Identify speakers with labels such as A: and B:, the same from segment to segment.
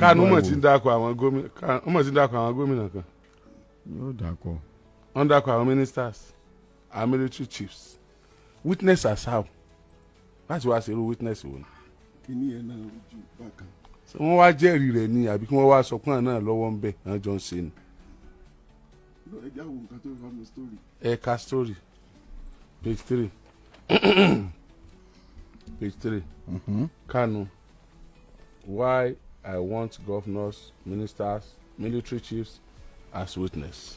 A: Kano mọ̀ tí ń dákọ̀ àwọn gómìnà kan.
B: Yóò dákọ̀.
A: Wọ́n dákọ̀ àwọn ministers and military chiefs. Witness as how? Láti wá ṣerú witness wo ni?
C: Kìíní ẹ̀ náà ojú bákan.
A: Wọ́n wá jẹ́rìí rẹ̀ ni àbí kí wọ́n wá sọ pé àwọn náà lọ́wọ́ ń bẹ̀ àwọn jọ ń ṣe ni.
C: Ẹ já wo nǹkan tó fà mí story.
A: Ẹ̀ka story page 3. Page 3. Kano. Why I want governors, ministers, military chiefs as witness.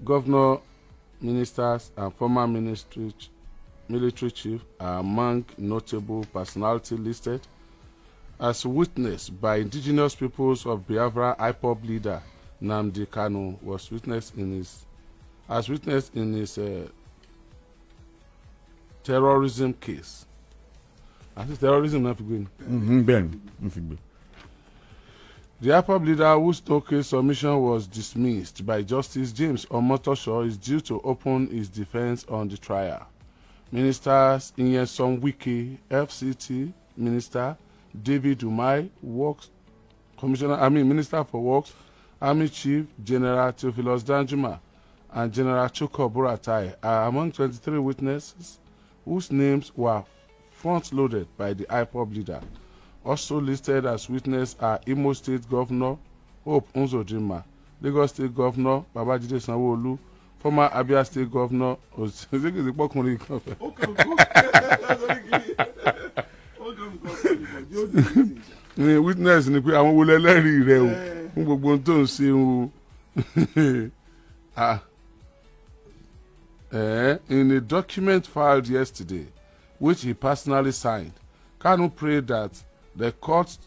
A: Governor, ministers, and former military chief are among notable personalities listed as witness by indigenous peoples of Biafra. IPOB leader Nnamdi Kano was witnessed in his terrorism case. I think terrorism not going. The IPOB leader, whose no case submission was dismissed by Justice James Omotosho, is due to open his defense on the trial. Ministers Nyesom Wike, FCT Minister David Umai, Minister for Works, Army Chief General Theophilus Danjuma, and General Chuko Buratai are among 23 witnesses whose names were front-loaded by the IPOB leader. Also listed as witness are Imo State Governor Hope Uzodinma, Lagos State Governor Babajide Sanwo-Olu, former Abia State Governor witness ni pé àwọn wọlé lẹ́rìí rẹ̀ o fún gbogbo ohun tó ń ṣe o. In a document filed yesterday, which he personally signed, Kano prayed the court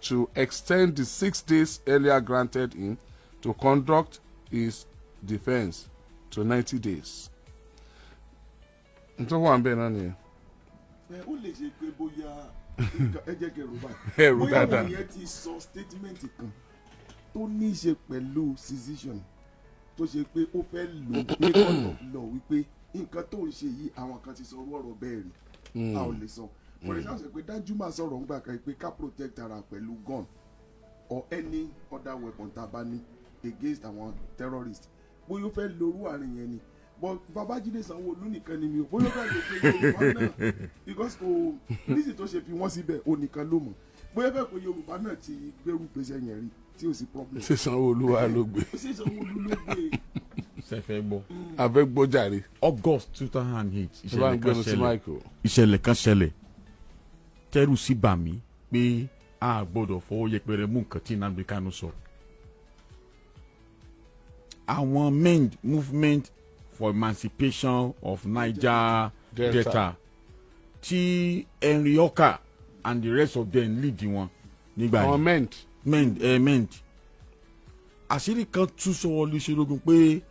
A: to extend the 6 days earlier granted him to conduct his defense to 90 days. Ntọ́ wà ń bẹ̀ náà nìyẹn.
C: Ó lè ṣe pé bóyá ẹ jẹ́ kẹrù báyìí.
A: Ẹrù dáadáa.
C: Bóyá wọ́n yẹn ti sọ statement kan tó ní í ṣe pẹ̀lú secession tó ṣe pé ó fẹ́ lò ní court of law wípé nǹkan tó ń ṣe yìí àwọn kan ti sọ ọ̀rọ̀ bẹ́ẹ̀ rí a ò lè sọ. For example, pé Danjuma sọ̀rọ̀ ńgbà kan pé ká protect ara pẹ̀lú gun or any other weapon tá a bá ní against àwọn terrorists. Bóyá ó fẹ́ lorú àárín yẹn ni. But Babajide Sanwo-Olu nìkan ni mi ò bóyá ó fẹ́ lò pé Yorùbá náà because kò níṣì tó ṣe fi wọ́n síbẹ̀ ó nìkan ló mọ̀. Bóyá fẹ́ pé Yorùbá náà ti gbérù gbèsè yẹn rí tí ò sí problem.
A: Ṣé Sanwo-Olu wa ló gbé?
C: Ṣé Sanwo-Olu ló gbé?
B: Ṣẹ̀fẹ̀ gbọ́.
A: Abẹ́ gbọ́ jàre.
B: August 2008 ìṣẹ̀lẹ̀ kan ṣẹlẹ̀ tẹ́rù sí bà mí pé a gbọ́dọ̀ fọwọ́ yẹpẹrẹ mú nǹkan tí Nnamdi Kanu sọ. Àwọn main movement for emancipation of Niger Delta tí Henry Oka and the rest of them lead wọn nígbà yìí.
A: Àwọn
B: ment. Àṣírí kan tún sọ wọlé ṣológun pé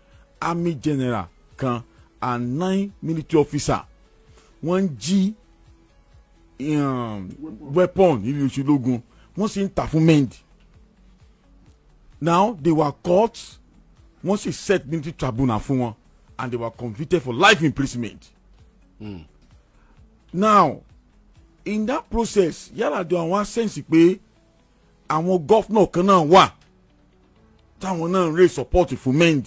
B: army general kan and 9 military officer wọ́n jí weapon nílùú ìṣológun wọ́n sì ń tà fún mend. Now they were caught, wọ́n sì set military tribunal fún wọn and they were convicted for life imprisonment. Now in that process yàrá do àwọn sense pé àwọn governor kan náà wà táwọn náà raise support fún mend.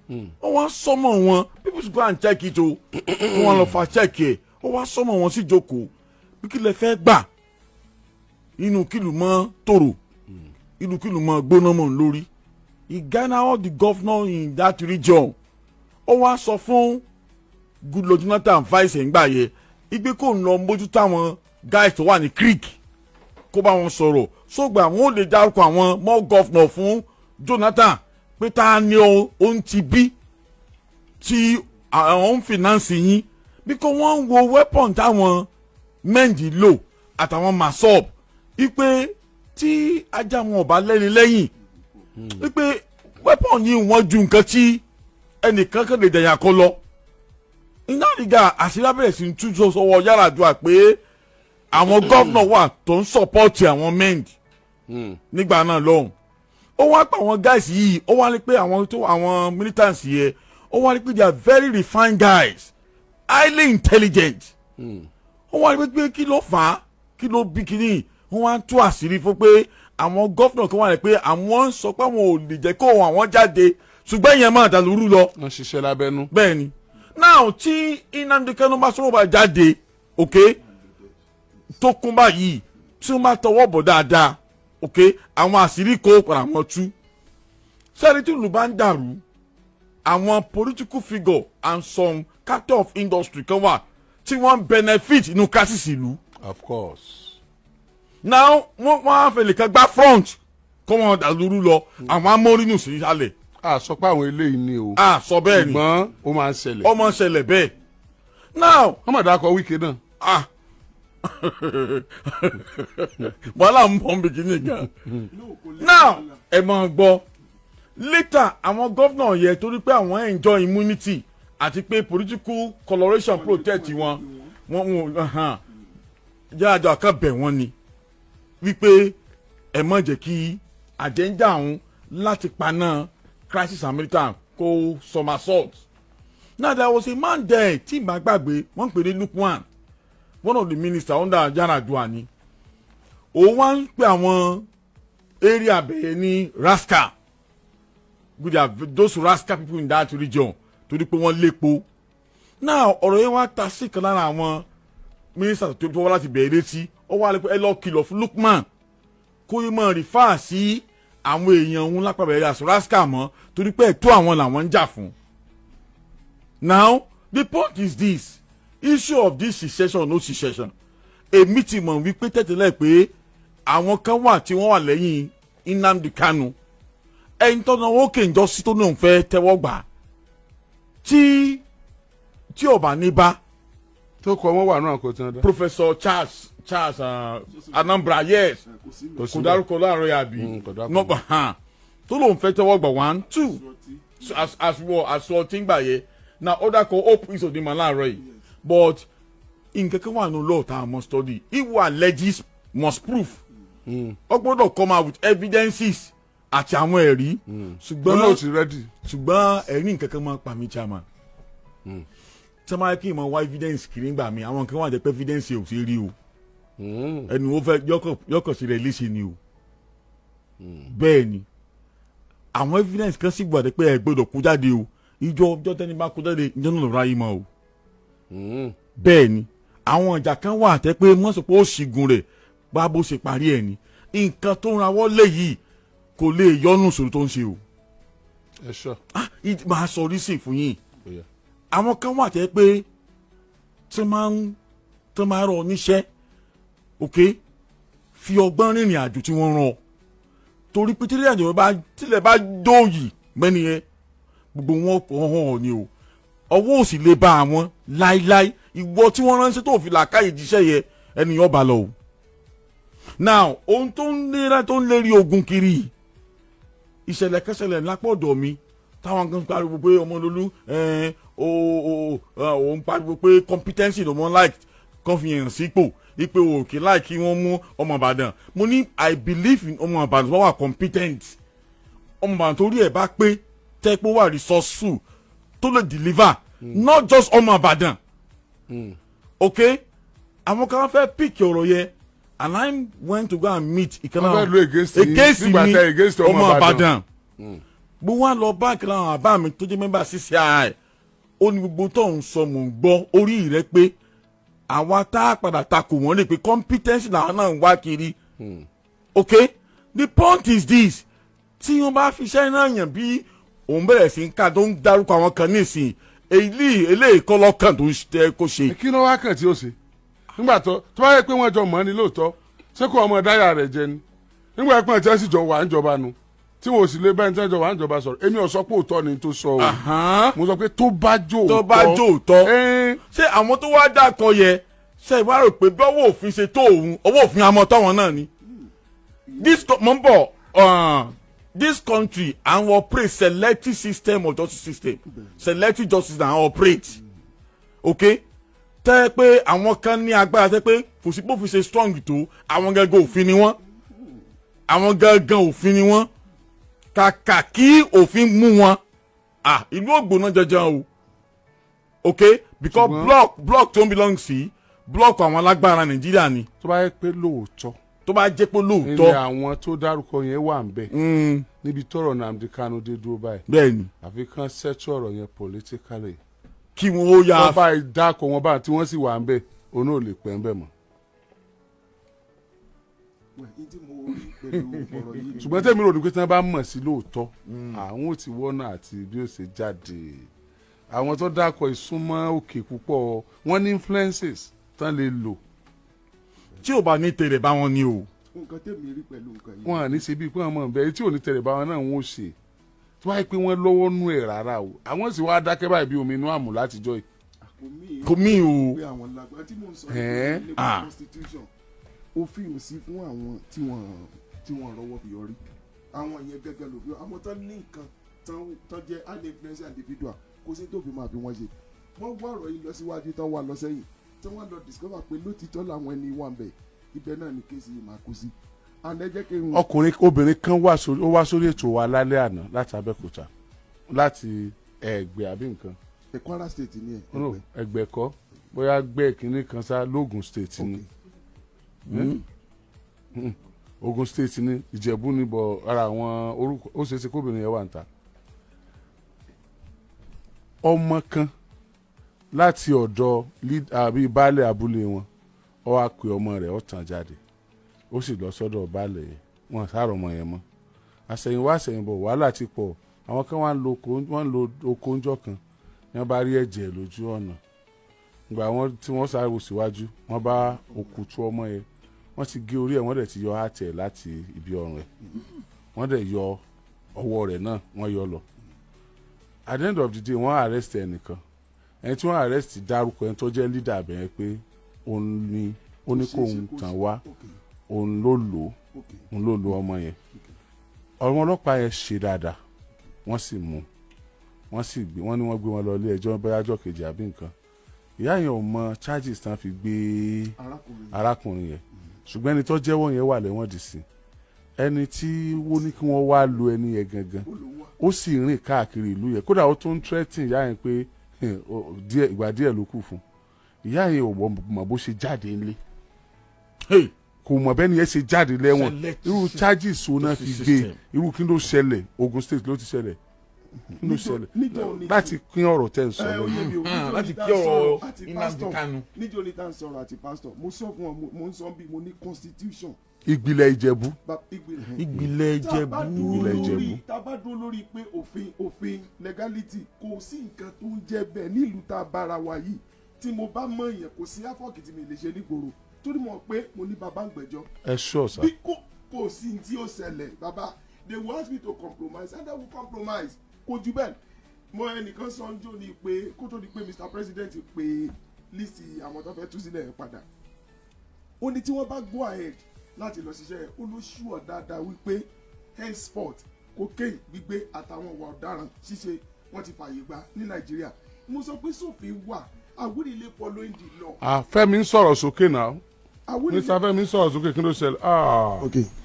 B: Wọ́n wá sọ́mọ̀ wọn people should go and check it o wọ́n lọ fa check ẹ̀ wọ́n wá sọ́mọ̀ wọn sí jókòó bí kí lè fẹ́ gbà inú kìlù mọ́ tòrò inú kìlù mọ́ gbóná mọ́ lórí. He gather all the governors in that region. Ó wá sọ fún Goodluck Jonathan vice ńgbà yẹ igbe kò ń lọ mójútó àwọn guys tó wà ní creek kó bá wọn sọ̀rọ̀ sógbà àwọn ò lè dárúkọ àwọn mọ́ governor fún Jonathan pé ta ni òun ti bí tí àwọn ń finance yín bí kò wọ́n ń wo weapon táwọn mẹ́ǹdì lò àtàwọn masob wípé tí ajá wọn ò bá lẹ́ni lẹ́yìn wípé weapon yìí wọ́n ju nǹkan tí ẹnìkan kan lè dẹ̀yà kó lọ. Iná ìgbà àṣírí abẹ́rẹ́ sí tún sọ́wọ́ Yar'Adua pé àwọn gọ́vnọ̀ wà tó ń sọ́pọ́ọ̀tì àwọn mẹ́ǹdì nígbà náà lọ́hùn. Ó wá pa àwọn guys yìí ó wá rí pé àwọn militants yẹ ó wá rí pé they are very refined guys highly intelligent. wọ́n wá rí pé kí ló fà á kí ló bí kíní wọ́n wá tú àṣírí fún pé àwọn gọ́fìnà kan wà rẹ̀ pé àwọn sọ pé àwọn ò lè jẹ́ kó àwọn jáde ṣùgbọ́n ìyẹn máa dàlúrú lọ.
A: wọ́n ṣiṣẹ́ lábẹ́nú.
B: bẹ́ẹ̀ ni now tí Nnamdi Kanu bá sọ̀rọ̀ bá jáde ok tó kún báyìí tí wọ́n bá tọwọ́ bọ̀ dáadáa ok àwọn àṣírí kó padà wọ́n tú sẹ́ni tí ìlú bá ń dàrú àwọn political figure and some captain of industry kan wà tí wọ́n benefit inú crisis ìlú.
A: of course.
B: now wọ́n á fẹ́ lè kan gbá front kọ́ wọn dàlúrú lọ àwọn amórínù sí sálẹ̀.
A: a sọ pé àwọn eléyìí ni o.
B: a sọ bẹ́ẹ̀ ni
A: ṣùgbọ́n ó máa ń ṣẹlẹ̀.
B: ó máa ń ṣẹlẹ̀ bẹ́ẹ̀. now
A: wọ́n mọ̀ dákọ̀ Wike náà.
B: wàhálà ń bọ̀ ń bìkínì gan. now ẹ máa gbọ́ later àwọn gómìnà yẹ torí pé àwọn enjoy immunity àti pé political coloration protect wọn jẹ́ àjọ àkàbẹ̀ wọn ni wípé ẹ má jẹ́ kí agenda àwọn láti paná crisis american kó somersault. now there was a man there tí màá gbàgbé wọ́n pè ní Lukman one of the ministers under Yar'Adua ni òun wá ń pè àwọn area bẹ̀yẹ ní rascal good those rascal people in that region torí pé wọ́n lépo. now ọ̀rọ̀ yẹn wá ta sí kan lára àwọn ministers tó wọ́n láti bẹ̀rẹ̀ létí ó wá lè pé ẹ lọ́ọ́ kìlọ̀ fún Lukman kó yẹ mọ́ rìfáà sí àwọn èèyàn òun lápapẹ̀rẹ̀ àṣọ rascal mọ́ torí pé ẹ̀tọ́ àwọn làwọn ń jà fún. now the point is this issue of this secession or no secession èmi ti mọ̀ wípé tẹ̀tẹ̀lẹ̀ pé àwọn kan wà tí wọ́n wà lẹ́yìn Nnamdi Kanu ẹni tó náà wọ́n kéńjọ́ sí tó náà fẹ́ tẹ́wọ́ gbà tí ọba ní bá.
A: tó kọ wọn wà náà kò tán dá.
B: Professor Charles Anambra yes kò dárúkọ láàárọ̀ yàbí nọ́mbà hàn tó lóun fẹ́ tẹ́wọ́ gbà 1 2 àṣọ tí ń gbà yẹ na ọ̀dà kan hope is òdìmọ̀ láàárọ̀ yìí but nǹkan kan wà nù lọ́ọ̀tà àmọ́ study if we alleges must prove ó gbọ́dọ̀ come out with evidences àti àwọn ẹ̀rí ṣùgbọ́n ẹ̀rí nǹkan kan máa pa mí chairman tí wọ́n máa kí n máa wá evidence kiri gbà mí àwọn kan wà jẹ́ pé evidence ò sí rí o ẹni wọ́n fẹ́ yọkọ̀ sí rẹ̀ léṣe ni o bẹ́ẹ̀ ni àwọn evidence kan sì gbọ́dọ̀ pé ẹ gbọ́dọ̀ kó jáde o ìjọ tẹ́ni bá kó jáde ìjọ náà lọ́ra yìí mọ́ o bẹ́ẹ̀ ni àwọn ìjà kan wà tẹ́ pé wọ́n sọ pé ó ṣìgùn rẹ̀ bá bó ṣe parí ẹ̀ ni nǹkan tó ń rawọ́ lé yìí kò lè yọnu sòrò tó ń ṣe o.
A: ẹ sọ.
B: máa sọ orí sí fún yín àwọn kan wà tẹ́ pé tí máa rọ níṣẹ́ ok fi ọgbọ́n rìnrìn àjò tí wọ́n rán torí pé tí tilẹ̀ bá dóòyì mẹ́ni yẹn gbogbo wọn kò hàn ni o ọwọ́ òsì lè bá àwọn láíláí ìwọ tí wọ́n ránṣẹ́ tó fi làákàyè jíṣẹ́ yẹ ẹnìyàn bá lọ o. now ohun tó ń lérí ogun kiri ìṣẹ̀lẹ̀ kẹsẹ̀lẹ̀ lápọ̀dọ̀ mi táwọn kan pariwo pé Ọmọlólú òun pariwo pé competency ló mọ́ like kan fi hàn sípò ipe òkè láì kí wọ́n mú ọmọ Ìbàdàn mo ní I believe in ọmọ Ìbàdàn wọ́n wà competent ọmọ Ìbàdàn torí ẹ̀ bá pé tẹ́pọ̀ wà resourceful tó lè deliver not just ọmọ Ìbàdàn ok àwọn kan fẹ́ pick ọ̀rọ̀ yẹn and I went to go and meet ìkànnà against mi ọmọ Ìbàdàn gbogbo wa lọ báńkì láwọn àbá mi tó jẹ́ mẹ́mbà CCI ó ní gbogbo tó ń sọ mò ń gbọ́ orí rẹ pé àwa tá a padà takò wọ́n lè pe competence làwọn náà ń wá kiri ok the point is this tí wọ́n bá fi iṣẹ́ náà yàn bí òun bẹ̀rẹ̀ sí ń ká tó ń dárúkọ àwọn kan nísìnyí eléyìí kọ́ lọ́kàn tó ń tẹ́ kó ṣe.
A: kí ló wá kàn tí ó ṣe nígbà tó bá yẹ pé wọ́n jọ mọ́ ni lóòótọ́ ṣé kó ọmọ dáyà rẹ̀ jẹ ni nígbà pé tí wọ́n sì jọ wà ń jọba nu tí wọ́n sì lè bẹ́ẹ̀ tí wọ́n jọ wà ń jọba sọ̀rọ̀ èmi ò sọ pé òótọ́ ni tó sọ o mo sọ pé tó bá jó òótọ́
B: ṣé àwọn tó wá dàkọ yẹ ṣe ìwà rò pé bọ́wọ́ òfin ṣe tó òun ọwọ́ òfin àmọ́ tọ́wọ́n náà ni this country and operate selective system of justice system selective justice and operate okay tẹ́ pé àwọn kan ní agbára tẹ́ pé fòsípòfin ṣe strong tó àwọn gangan òfin ni wọ́n kàkà kí òfin mú wọn ìlú ògbóná jẹjẹrẹ o okay because block tó ń belong sí block àwọn alágbára Nàìjíríà ni.
A: tó bá yẹ pé lóòótọ́.
B: tó bá jẹ́ pé lóòótọ́.
A: ilé àwọn tó dárúkọ yẹn wà ń bẹ̀. níbi tọ́rọ̀ Nnamdi Kanu dé dúró báyìí.
B: bẹ́ẹ̀ni.
A: àfi kán ṣẹ́tù ọ̀rọ̀ yẹn politically.
B: kí wọ́n ó yà.
A: wọ́n bá dákọ̀ wọn bá tí wọ́n sì wà ń bẹ̀ òun ò lè pẹ́ ń bẹ̀ mọ́. ṣùgbọ́n tẹ́mi rò ní pé tí wọ́n bá mọ̀ sí lóòótọ́ àwọn ò ti wọ́nà àti bí ó ṣe jáde. àwọn tó dákọ̀ ìsúnmọ́ òkè púpọ̀ wọ́n ní influences tán lè lò.
B: tí ò bá ní tẹ̀lé bá wọn ni o.
C: nǹkan tẹ̀mí rí pẹ̀lú nǹkan yìí.
A: wọn à ní ṣe bíi pé wọn mọ̀ bẹ́ẹ̀ tí ò ní tẹ̀lé bá wọn náà wọ́n ṣe tí wọ́n á pé wọ́n lọ́wọ́ nú ẹ̀ rárá o àwọn sì wá dákẹ́ báyìí bí omi inú àmù látijọ́ yìí.
B: kò mí o.
C: pé àwọn lágbára tí mò ń sọ nípa constitution òfin ò sí fún àwọn tí wọ́n rọ́wọ́ fi yọrí àwọn yẹn gẹ́gẹ́ ló fi àwọn tán ní nǹkan tán jẹ́ high influence individual kó sí tó fi máa fi wọ́n ṣe wọ́n wá ọ̀rọ̀ yìí lọ síwájú tán wà lọ sẹ́yìn tí wọ́n lọ discover pé lótìtọ́ làwọn ẹni wà ń bẹ̀ ibẹ̀ náà ni kéésì yìí máa kú sí.
A: obìnrin kan wá sórí ètò wa lálẹ́ àná láti Abẹ́òkúta láti Ẹ̀gbẹ́ àbí nǹkan.
C: Kwara state ni
A: Ẹ̀gbẹ́ kọ́ bóyá gbẹ́ kínní kan sá lógùn state ni Ogun state ni Ìjẹ̀bú ni bọ̀ ara àwọn orúkọ ó ṣeé ṣe kóbìnrin yẹn wà ń ta. ọmọ kan láti ọ̀dọ̀ àbí baálé abúlé wọn ó wá pe ọmọ rẹ̀ ó tàn jáde ó sì lọ sọ́dọ̀ baálé yẹn wọn sáré ọmọ yẹn mọ́ àṣẹ̀yìnwá àṣẹ̀yìnbọ̀ wàhálà ti pọ̀ àwọn kan wọ́n ń lo oko ńjọ́ kan ní wọ́n bá rí ẹ̀jẹ̀ lójú ọ̀nà ìgbà wọn tí wọ́n sáré wò síwájú wọ́n bá òkútu ọmọ yẹn wọ́n ti gé orí ẹ̀ wọ́n dẹ̀ ti yọ àtẹ̀ láti ibi ọrùn ẹ̀ wọ́n dẹ̀ yọ ọwọ́ rẹ̀ náà wọ́n yọ lọ at the end of the day wọ́n arrest ẹnìkan ẹni tí wọ́n arrest dárúkọ ẹni tó jẹ́ leader bẹ̀rẹ̀ pé òun ní kó òun tàn wá òun ló lò ọmọ yẹn ọmọ ọlọ́pàá yẹn ṣe dáadáa wọ́n sì mú wọ́n ní wọ́n gbé wọn lọ ilé ẹjọ́ bẹ́yàjọ́ kejì àbí nǹkan ìyá yẹn ò mọ charges tán fi gbé arákùnrin yẹn ṣùgbọ́n ẹni tó jẹ́wọ́ yẹn wà lẹ́wọ̀n dì sí ẹni tí wọ́n ní kí wọ́n wá lo ẹni yẹn gangan ó sì rìn káàkiri ìlú yẹn kódà ó tún threaten ìyá yẹn pé ìgbà díẹ̀ ló kù fún ìyá yẹn ò mọ̀ bó ṣe jáde ńlé kò mọ̀ bẹ́ni yẹn ṣe jáde lẹ́wọ̀n irú charges wo náà fi gbé irú kí ló ṣẹlẹ̀ Ogun State ló ti ṣẹlẹ̀ kí ló ṣẹlẹ̀ láti pín ọ̀rọ̀ tẹ́ ń sọ lẹ́yìn
B: láti kí ọ̀rọ̀ Nnamdi Kanu.
C: níjọ́ ní tá à ń sọ̀rọ̀ àti pásítọ̀ mo sọ fún ọ mo ń sọ bí mo ní constitution.
A: Ìgbìlẹ̀ Ìjẹ̀bú.
B: Ìgbìlẹ̀ Ìjẹ̀bú.
C: tá a bá dúró lórí pé òfin legality kò sí nǹkan tó ń jẹ́ bẹ́ẹ̀ nílùú tá a bára wa yìí tí mo bá mọ̀ yẹn kò sí àfọ̀kì tí mi lè ṣe nígboro torí mo pé mo ní bàbá ń gbẹ́jọ́.
A: ẹ ṣọ́ sá.
C: bí kò sí tí ó ṣẹlẹ̀ bàbá they will ask me to compromise and I will compromise kò jù bẹ́ẹ̀ mo ẹnìkan sọ ń jó ni pé kó tó di pé Mr. President pé list àwọn tó fẹ́ tú sílẹ̀ padà ó ní tí wọ́n bá go ahead láti lọ ṣiṣẹ́ olóṣùwọ̀n dáadáa wípé henceforth cocaine gbígbé àtàwọn ọ̀wà ọ̀daràn ṣíṣe wọ́n ti fààyè gbà ní Nàìjíríà mo sọ pé sófin wà àwílẹ̀ following the law.
A: Fẹ́mi ń sọ̀rọ̀ sókè náà Mr. Fẹ́mi ń sọ̀rọ̀ sókè kí ló ṣẹlẹ̀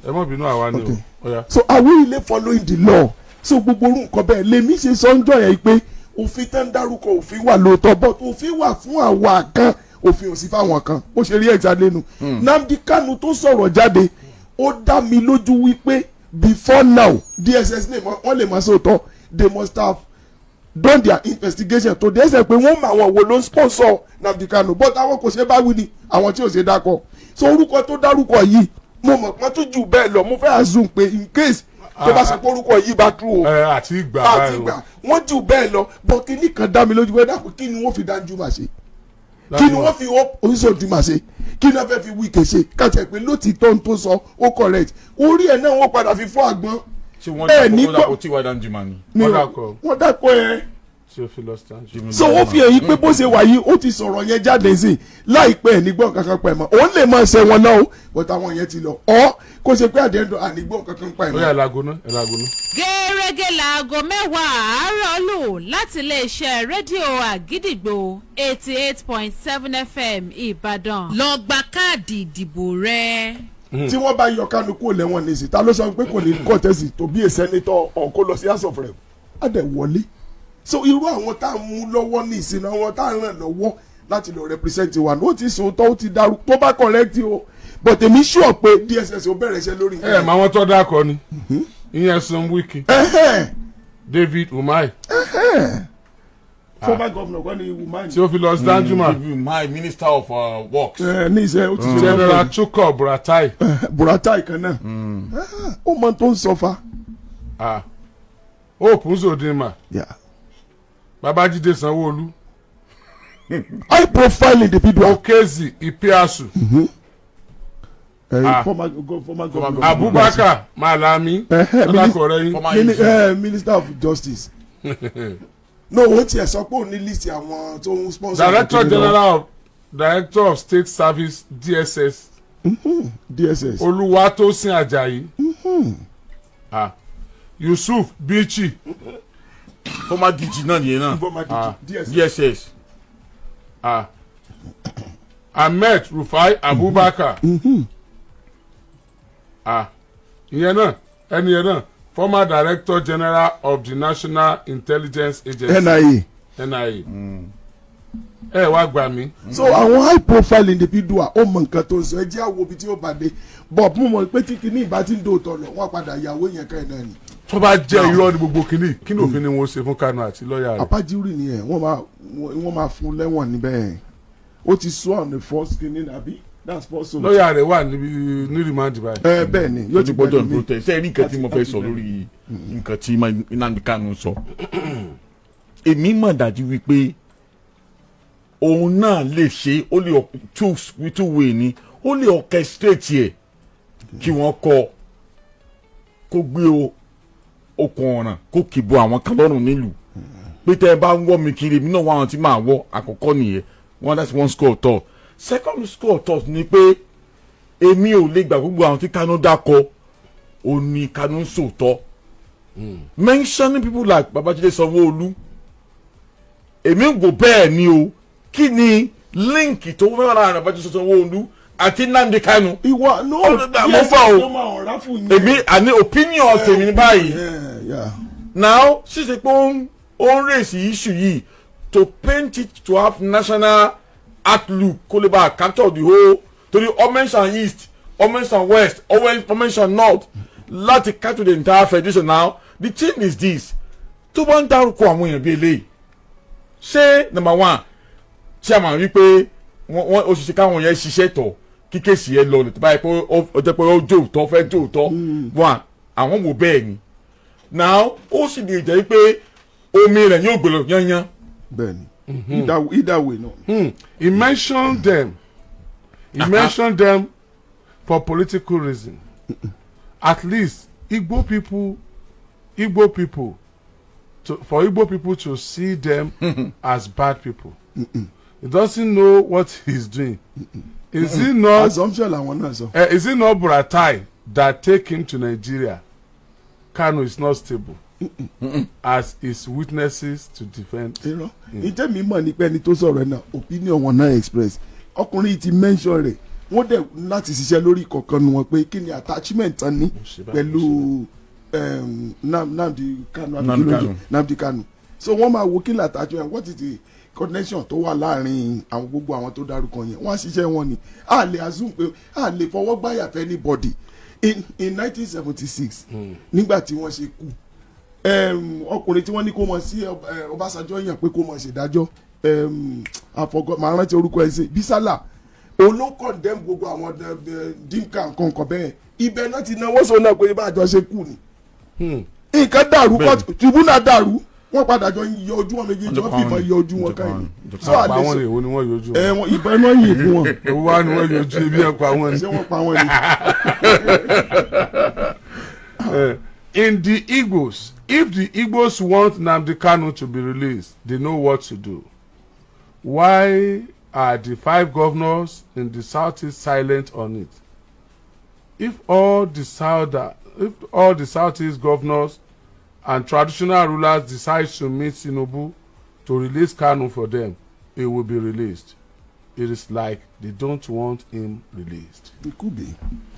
A: ẹ má bínú àwa ni o.
C: so àwílẹ̀ following the law so gbogbo orú nǹkan bẹ́ẹ̀ lèmi ṣe sọ́njọ́ yẹn pé òfin tán dárúkọ òfin wà lóòótọ́ but òfin wà fún àwa kan òfin ò sí fáwọn kan bó ṣe rí ẹ̀já lẹ́nu Nnamdi Kanu tó sọ̀rọ̀ jáde ó dá mi lójú wípé before now DSS wọ́n lè máa sọ̀tọ̀ they must have done their investigation to the extent pé wọ́n mọ àwọn wo ló ń sponsor Nnamdi Kanu but àwọn kò ṣe bá wí ni àwọn tí ò ṣe dákọ̀ so orúkọ tó dárúkọ yìí mo mọ̀ pọ́n tó jù bẹ́ẹ̀ lọ mo fẹ́ assume pé in case tó bá ṣe pé orúkọ yìí bá true o
A: àti ìgbà
C: wọ́n jù bẹ́ẹ̀ lọ but kí ní kan dá mi lójú pé dákun kí ni wọ́n fi dájú máa ṣe kí ni wọ́n fi oníṣòwò tí máa ṣe kí ni wọ́n fẹ́ fi wíkẹ̀ ṣe káṣẹ pé lótìtọ́ tó sọ ó correct orí ẹ̀ náà wọ́n padà fi fọ́ àgbọn.
B: ṣé wọ́n dàpọ̀ tí wàá dájú mà ní.
C: wọ́n dàpọ̀ ẹ̀.
A: so
C: ó fi èyí pé bó ṣe wà yìí ó ti sọ̀rọ̀ yẹn jáde sí láìpẹ́ ẹ̀ nígbọ́n kankan pa ẹ̀ mọ́ òun lè máa ṣe wọn náà o but àwọn yẹn ti lọ ọ́ kó ṣe pé àdéhùn ànígbọ́n kankan pa ẹ̀ mọ́.
A: ó yà lágúná.
D: gẹ́gẹ́ láago 10 àárọ̀ lù láti iléeṣẹ́ rédíò àgídìgbò 88.7 FM Ìbàdàn lọ gba káàdì ìdìbò rẹ.
C: tí wọ́n bá yọ Kanu kúrò lẹ́wọ̀n nísì ta ló sọ pé kò ní kọ́tẹ́sì tó bí a senator ọ̀kọ́ lọ sí House of Rep á dẹ̀ wọlé so irú àwọn tá a mú lọ́wọ́ ní ìsinmi àwọn tá a ràn lọ́wọ́ láti lọ represent wa ní ó ti sòótọ́ ó ti dàrú tó bá correct o but èmi sure pé DSS ó bẹ̀rẹ̀ iṣẹ́ lórí.
A: mà wọn tó dákọ ni ìyẹn Sam Wike David Umahi.
C: Former governor kọ́ni Umahi.
A: Theophilus Danjuma.
B: Umahi minister of works.
C: ní ìṣe ó ti ṣe
A: General Darukọ Buratai.
C: Buratai kan náà ó mọ tó ń sọ fa.
A: Hope Uzodinma. Babajide Sanwo-Olu.
C: High profile individual.
A: Okezi Ipiasu.
C: Former governor.
A: Abubakar Malami.
C: Minister of Justice. No, ó tiẹ̀ sọ pé ó ní list àwọn tó ń sponsor.
A: Director of State Service DSS.
C: DSS.
A: Oluwatosin Ajayi. Yusuf Bichi.
B: Former DG náà nìyẹn náà.
C: Former DG.
B: DSS.
A: Ahmed Rufai Abubakar. Ìyẹn náà ẹni yẹn náà former Director General of the National Intelligence Agency. NIA. Ẹ wá gbà mí.
C: So àwọn high profile individual ó mọ nǹkan tó ń sọ ẹ jẹ́ àwọn ibi tí ó bá dé Bob mo mọ̀ pé tí kìíní ìbá ti ń do tọ̀ lọ wọ́n padà yàwó yẹn ká ẹ̀ náà ni.
A: Tó bá jẹ́ irọ́ ní gbogbo kìíní kí ni òfin ni wọ́n ṣe fún Kano àti lọ́ọ̀yà rẹ̀.
C: Apájúrì nìyẹn wọ́n máa fún lẹ́wọ̀n níbẹ̀ ó ti sọ on the first kìíní nàbí that's possible.
A: Lọ́ọ̀yà rẹ̀ wà ní remand báyìí.
C: Bẹ́ẹ̀ ni
B: yóò ti gbọ́dọ̀ protest ṣe é rí nǹkan tí mo fẹ́ sọ lórí nǹkan tí Nnamdi Kanu sọ. Èmi mọ̀ dájú wípé òun náà lè ṣe ó lè two way ni ó lè orchestrate ẹ̀ kí wọ́n kó gbé okùn ọ̀ràn kó kìbọ àwọn kan lọ́rùn nílùú pé tẹ́ ẹ bá ń wọ́ mi kiri èmi náà wá àwọn tí máa wọ́ àkọ́kọ́ nìyẹn that's one school of thought. Second school of thought ni pé èmi ò lè gbà gbogbo àwọn tí Kanu dákọ ò ní Kanu ń sòótọ́ mentioning people like Babajide Sanwo-Olu èmi ń wò bẹ́ẹ̀ ni o kí ni líǹkì tó fẹ́ láàrin Babajide Sanwo-Olu àti Nnamdi Kanu.
C: Ìwọ no
B: mo fà o èmi àní opinion tèmi ní báyìí now ṣíṣe pé ó ń rèsì issue yìí to paint it to have national outlook kó lè bá capture the whole torí omensan east omensan west omensan north láti capture the entire federation now the thing is this tó bá ń dárúkọ àwọn èèyàn bíi eléyìí ṣé number one ṣé a máa rí pé wọ́n òṣìṣẹ́ káwọn yẹn ṣiṣẹ́ tọ̀ kí kéèsì yẹn lọ lè tó báyìí pé ó jẹ́ pé ó jó òótọ́ fẹ́ jó òótọ́ one àwọn wò bẹ́ẹ̀ ni now ó sì lè jẹ́ pé omi rẹ̀ yóò gbèrò yányán.
C: Bẹ́ẹ̀ni either way no.
A: He mentioned them. He mentioned them for political reason. At least Igbo people for Igbo people to see them as bad people. He doesn't know what he's doing. Is it not
C: assumption làwọn náà sọ.
A: Is it not Buratai that take him to Nigeria? Kano is not stable. As his witnesses to defend.
C: Ìjẹ́ mi mọ̀ ní pé ẹni tó sọ̀rọ̀ náà opinion wọn náà express ọkùnrin ti mention rẹ̀ wọ́n dẹ̀ láti ṣiṣẹ́ lórí kọ̀ọ̀kan nu wọn pé kí ni attachment tán ní pẹ̀lú Nnamdi Kanu so wọ́n máa wo kí ni attachment what is the connection tó wà láàrin àwọn gbogbo àwọn tó dárúkọ yẹn wọ́n á ṣiṣẹ́ wọn ni a lè assume pé a lè fọwọ́ gbáyà fẹ́ anybody in 1976 nígbà tí wọ́n ṣe kú ọkùnrin tí wọ́n ní kó mọ̀ sí Ọbásanjọ́ yàn pé kó mọ̀ ṣèdájọ́ màá rántí orúkọ ẹ̀ sí Bísálà òun ló condemn gbogbo àwọn dínkà nǹkan bẹ́ẹ̀ ibẹ̀ náà ti náwó sọ náà pé bá àjọ ṣe kú ni nǹkan dàrú tribunal dàrú wọ́n padà jọ yọ ojú wọn méjèèjì wọ́n fi ìbọn yọ ojú wọn káyìn.
A: so àlè sọ àwọn èèwọ̀ ni wọ́n yọjú wọn.
C: ìbọn náà yìí fún wọn.
A: èwo wá ni wọ́n yọjú ibi ẹ̀ pa wọn ni.
C: ṣé wọ́n pa wọn ni.
A: In the Igbos, if the Igbos want Nnamdi Kanu to be released, they know what to do. Why are the 5 governors in the southeast silent on it? If all the southeast governors and traditional rulers decide to meet Tinubu to release Kanu for them, he will be released. It is like they don't want him released.
C: It could be.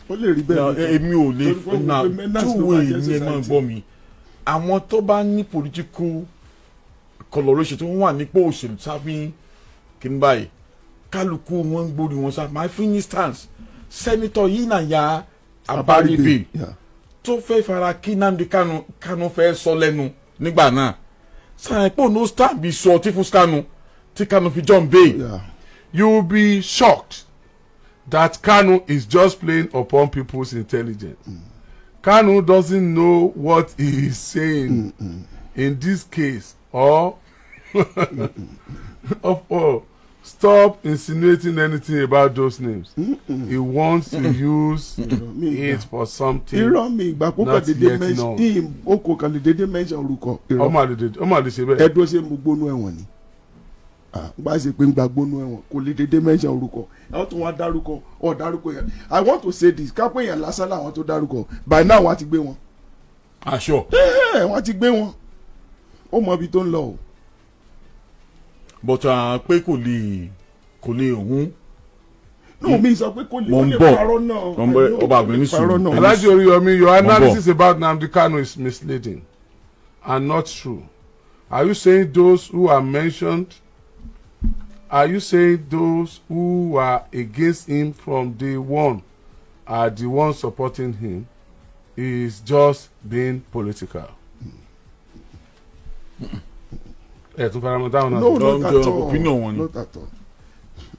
C: Ó lè rí bẹ́ẹ̀.
B: Èmi ò lè two way ní ẹ máa gbọ́ mi àwọn tó bá ní political kọlọ̀rọ̀ṣẹ̀ tí wọ́n wà nípò òṣèlú sáfin kìíní báyìí kálukú wọn ń gbórí wọn sá my for instance sẹ́nitọ̀ yìí náà ya Abaribe tó fẹ́ fara kí Nnamdi Kanu fẹ́ sọ lẹ́nu nígbà náà sáyẹn pò ní star bí sọ tí fún Kanu tí Kanu fi John Bay.
A: You will be shocked that Kanu is just playing upon people's intelligence. Kanu doesn't know what he is saying in this case or stop insinuating anything about those names. He wants to use it for something not yet known.
C: Oko kan lè dédé mention orúkọ.
A: Ọmọ àlè ṣe bẹ́ẹ̀.
C: Ẹ̀dùn ṣe mú gbónú ẹ̀wọ̀n ni. Bá ṣe pé ń gba gbónú ẹ̀wọ̀n kò lè dédé mention orúkọ. Àwọn tó wá dárúkọ dárúkọ yẹn. I want to say this kápẹ́ yẹn lásán làwọn tó dárúkọ by now wọ́n ti gbé wọn.
B: Aṣọ.
C: Wọ́n ti gbé wọn. Ó mọ ibi tó ń lọ o.
B: But pé kò lè òun.
C: No, mi sọ pé kò lè parọ́ náà.
B: Ọba àgbẹ̀ ní sùúrù.
A: Alhaji Oriyomi, your analysis about Nnamdi Kanu is misleading and not true. Are you saying those who are mentioned? Are you saying those who are against him from day one are the ones supporting him? He is just being political.
C: No, not at all.
B: Opinion
C: Not at all.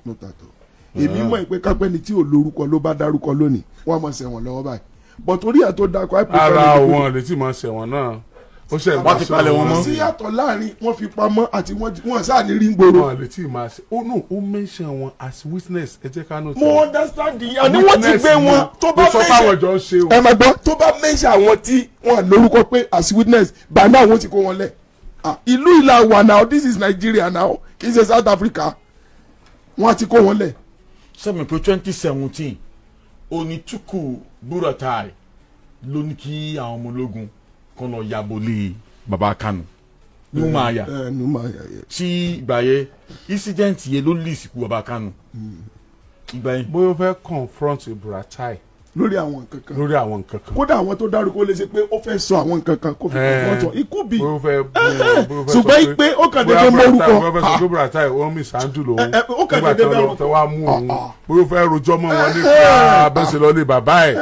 C: Not at all. Èmi mọ̀ pé kápẹ́ni tí ò lórúkọ ló bá dárúkọ lónìí wọ́n mọ̀ ṣẹ̀wọ̀n lọ́wọ́ báyìí but torí ẹ̀ tó dákọ̀ àìpẹ́
A: ara wọn lè tí máa ṣẹ̀wọ̀n náà ó ṣe
B: wọ́n ti palẹ̀ wọn mọ́.
C: sí yàtọ̀ láàrin wọ́n fi pamọ́ àti wọ́n sáà ní rí gbòòrò.
A: wọn lè tí máa ṣe ó no ó mention wọn as witness ẹ jẹ́ ká nù.
C: mo understand yìí àní wọ́n ti gbé wọn tó bá
A: mention
C: ẹ máa gbọ́ tó bá mention àwọn tí wọ́n lórúkọ pé as witness by now wọ́n ti kó wọn lẹ̀. Ìlú ìlà wà now this is Nigeria now kì í ṣe South Africa wọ́n ti kó wọn lẹ̀.
B: Sẹ́mi pé 2017 Onítúkù Buratai ló ní kí àwọn ọmọ ológun kan lọ yabolé baba Kanu Numaya tí ìgbà yẹn incident yẹn ló lè sìnkú baba Kanu ìgbà yẹn.
A: bóyá ó fẹ́ confront Buratai
C: lórí àwọn nǹkan kan kódà àwọn tó dárúkọ lè ṣe pé ó fẹ́ sọ àwọn nǹkan kan kó fi confront ikú bí ṣùgbọ́n pé ó kàn déédéé mórúkọ
A: bóyá Buratai ó mi sàndù lòun nígbà tí wọ́n wá mú òun bóyá ó fẹ́ rojọ́ mọ́ wọn nípa abẹ́sẹ̀ lọ́lé bàbá ẹ̀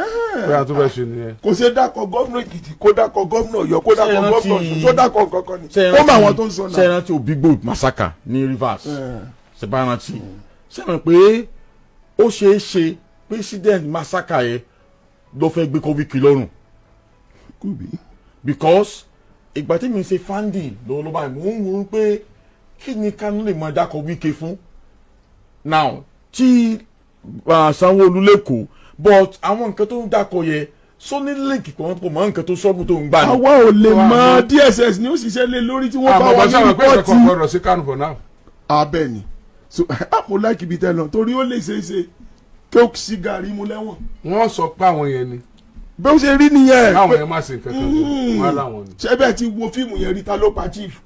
A: bóyá tó fẹ́ ṣe nìyẹn.
C: kò ṣe dákọ̀ gómìnà Èkìtì kó dákọ̀ gómìnà Ọ̀yọ́ kó dákọ̀ gómìnà Ọ̀ṣun tó dákọ̀ kankan ni ó mọ àwọn tó ń sọ náà.
B: ṣe rántí Obigbo massacre ní Rivers ṣe bá rántí ṣe mọ̀ pé ó ṣeé ṣe president massacre yẹn ló fẹ́ gbé Wike lọ́rùn because ìgbà tí mi ṣe fandi lọ́wọ́ báyìí mò ń wọ́n pé kí ni Kanu lè máa dákọ̀ Wike fún now tí Sanwó-Olú lẹ́kọ̀ọ́ but àwọn nǹkan tó ń dákọ̀ yẹ sóní link kan pọ̀ mọ́ nǹkan tó sọ́gun tó ń gbà ní.
C: àwa ò lè mọ DSS ni ó ṣiṣẹ́ lé lórí tí wọ́n bá wà ní rìpọ́ọ̀tì.
A: àmọ́ bá sí Kanu for now.
C: abẹ́ ni so mo like ibi tẹ́ lọ torí ó lè ṣe é ṣe kí ó sì gàrí mu lẹ́wọ̀n.
A: wọ́n sọ pé àwọn yẹn ni.
C: bí ó ṣe rí nìyẹn.
A: káwọn yẹn má ṣe nǹkan kan wọn láwọn ni.
C: ṣé bẹ́ẹ̀ ti wo fíìmù yẹn rí ta ló pa chief.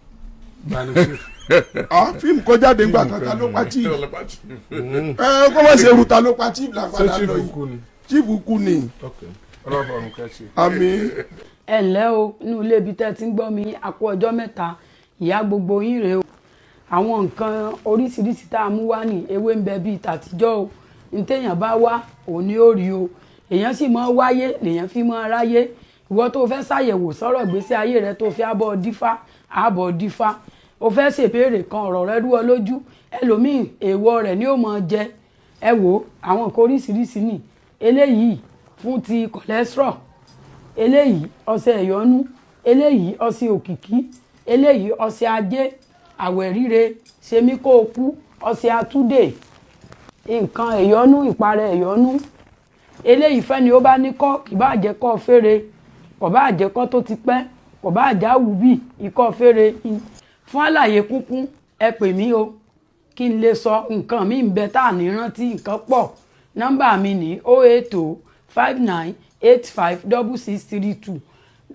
C: fíìmù kọjáde ńgbà kan ta ló pa chief. kó wọ́n ṣe ruta ló pa chief làpadà lọ yìí. chief kú ni. àmín.
E: ẹ ǹlẹ́ o inú ilé ibi tẹ́ ti ń gbọ́ mi àkó ọjọ́ mẹ́ta ìyá gbogbo yín rèé o àwọn nǹkan oríṣiríṣi tá a mú wá ní ewé ń bẹ bíi tàtijọ́ o ntẹ̀yàn bá wá òun ni ó rí o èèyàn sì mọ́ wáyé lèèyàn fi mọ́ ráyé ìwọ tó fẹ́ ṣàyẹ̀wò sọ̀rọ̀ gbèsè ayé rẹ tó fi àbọ̀ dífá o fẹ́ ṣèbéèrè kan ọ̀rọ̀ rẹ rú ọ lójú ẹlòmíì èèwọ̀ rẹ̀ ni ó mọ̀ jẹ ẹ wò àwọn nǹkan oríṣiríṣi ní eléyìí fún ti cholesterol eléyìí ọṣẹ ẹ̀yọ́nú eléyìí ọṣẹ òkìkí eléyìí ọṣẹ ajé àwẹ̀ ríre ṣemí kó o kú ọṣẹ àtúndè nǹkan ẹ̀yọ́nú ìparẹ́ ẹ̀yọ́nú eléyìí fẹ́ni ó bá ní kọ́ kì bá jẹ́ kọ́ fèrè kò bá jẹ́ kọ́ tó ti pẹ́ kò bá já wù bí ikọ́ fèrè fún àlàyé kúnkún ẹ pè mí o kí n lè sọ nǹkan mi ń bẹ tá à ní rántí nǹkan pọ̀ nọ́mbà mi ní 08059856632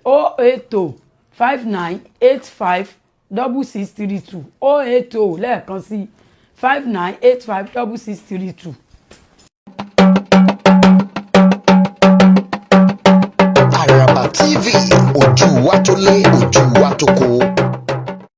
E: 08059856632 080 lẹ́ẹ̀kan sí 59856632.
F: Àràbà TV ojú wa tó lé ojú wa tó kó.